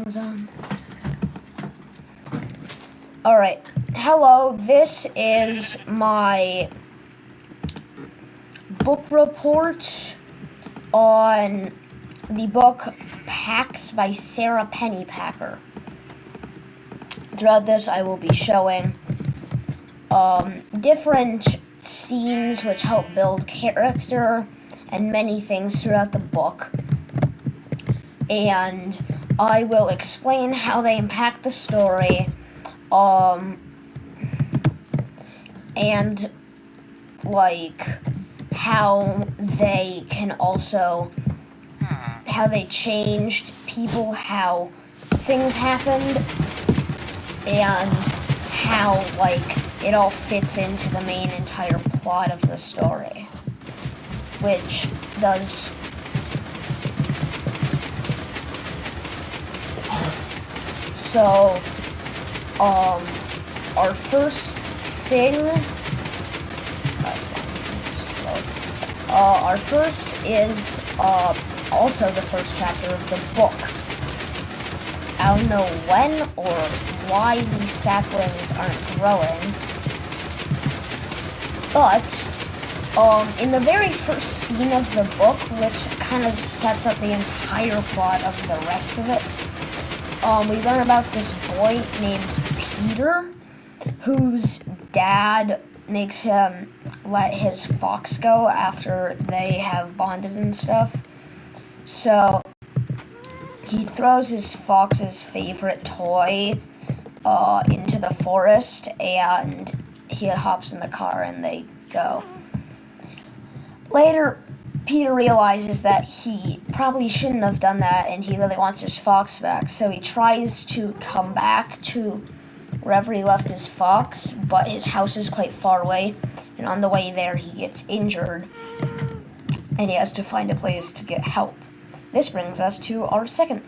Things on. Alright, hello, this is my book report on the book Packs by Sara Pennypacker. Throughout this, I will be showing different scenes which help build character and many things throughout the book. And I will explain how they impact the story, and like how they can also, how they changed people, how things happened, and how like it all fits into the main entire plot of the story, which does. So, our first thing, our first is, also the first chapter of the book. I don't know when or why these saplings aren't growing, but, in the very first scene of the book, which kind of sets up the entire plot of the rest of it, we learn about this boy named Peter, whose dad makes him let his fox go after they have bonded and stuff. So he throws his fox's favorite toy into the forest, and he hops in the car and they go. Later, Peter realizes that he probably shouldn't have done that, and he really wants his fox back, so he tries to come back to wherever he left his fox, but his house is quite far away, and on the way there he gets injured, and he has to find a place to get help. This brings us to our second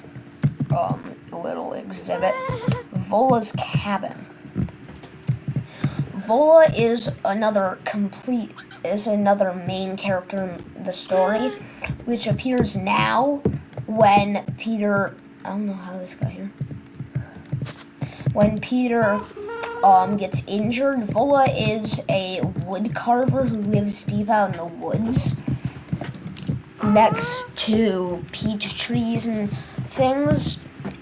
little exhibit, Vola's cabin. Vola is another main character in the story, which appears now when Peter, I don't know how this got here. When Peter gets injured, Vola is a wood carver who lives deep out in the woods next to peach trees and things.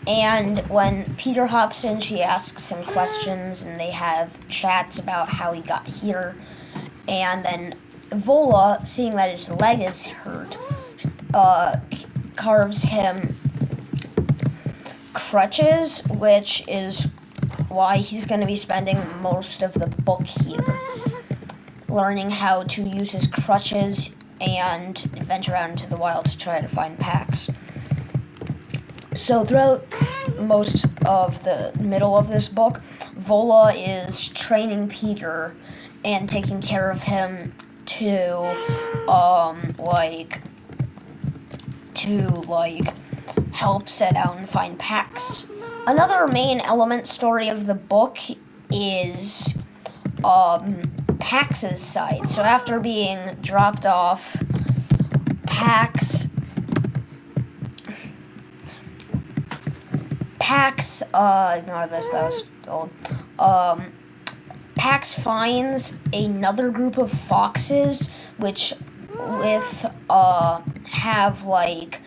And when Peter hops in, she asks him questions, and they have chats about how he got here. And then Vola, seeing that his leg is hurt, carves him crutches, which is why he's going to be spending most of the book here, learning how to use his crutches and venture out into the wild to try to find packs. So throughout most of the middle of this book, Vola is training Peter and taking care of him to help set out and find packs. Another main element story of the book is Pax's side. So after being dropped off, ignore this, that was old. Pax finds another group of foxes, which have like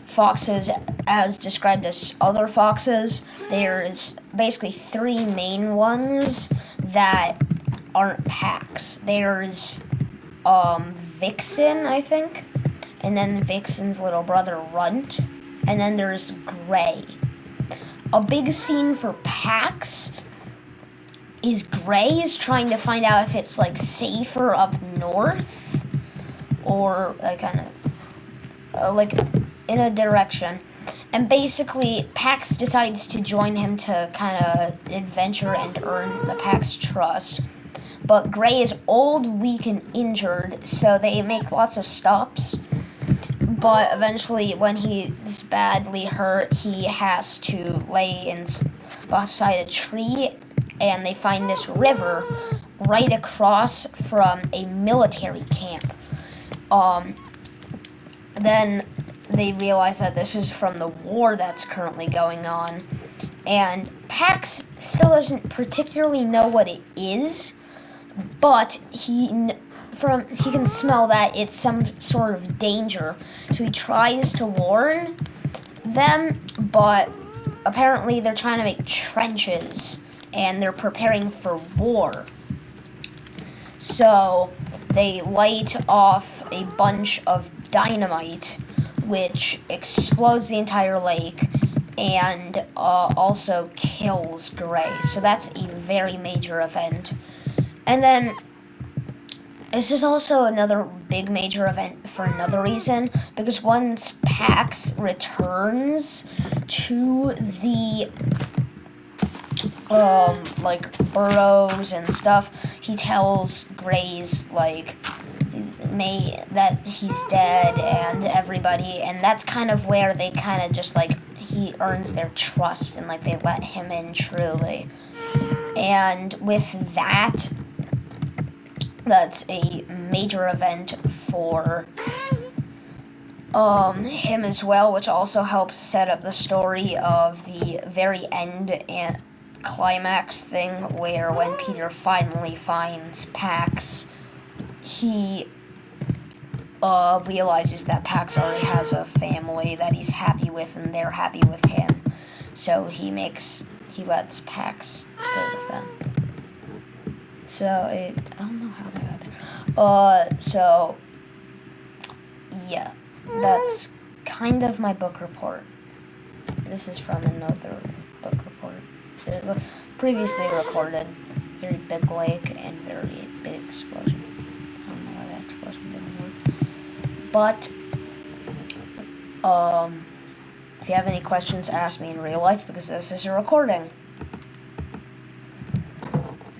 foxes as described as other foxes. There's basically three main ones that aren't Pax. There's Vixen, I think, and then Vixen's little brother Runt, and then there's Gray. A big scene for Pax is Gray is trying to find out if it's like safer up north or like kind of like in a direction. And basically Pax decides to join him to kind of adventure and earn the Pax trust. But Gray is old, weak, and injured, so they make lots of stops. But eventually, when he's badly hurt, he has to lay beside a tree, and they find this river right across from a military camp. Then they realize that this is from the war that's currently going on. And Pax still doesn't particularly know what it is, but he can smell that it's some sort of danger. So he tries to warn them, but apparently they're trying to make trenches and they're preparing for war. So they light off a bunch of dynamite, which explodes the entire lake and also kills Gray. So that's a very major event. And then this is also another big major event for another reason, because once Pax returns to the like burrows and stuff, he tells Gray's that he's dead and everybody, and that's kind of where they kind of just he earns their trust and they let him in truly. And with that, that's a major event for him as well, which also helps set up the story of the very end and climax thing, where when Peter finally finds Pax, he realizes that Pax already has a family that he's happy with and they're happy with him. So he lets Pax stay with them. So I don't know how they got there. So yeah, that's kind of my book report. This is from another book report. It is previously recorded. Very big lake and very big explosion. I don't know why that explosion didn't work. But if you have any questions, ask me in real life, because this is a recording.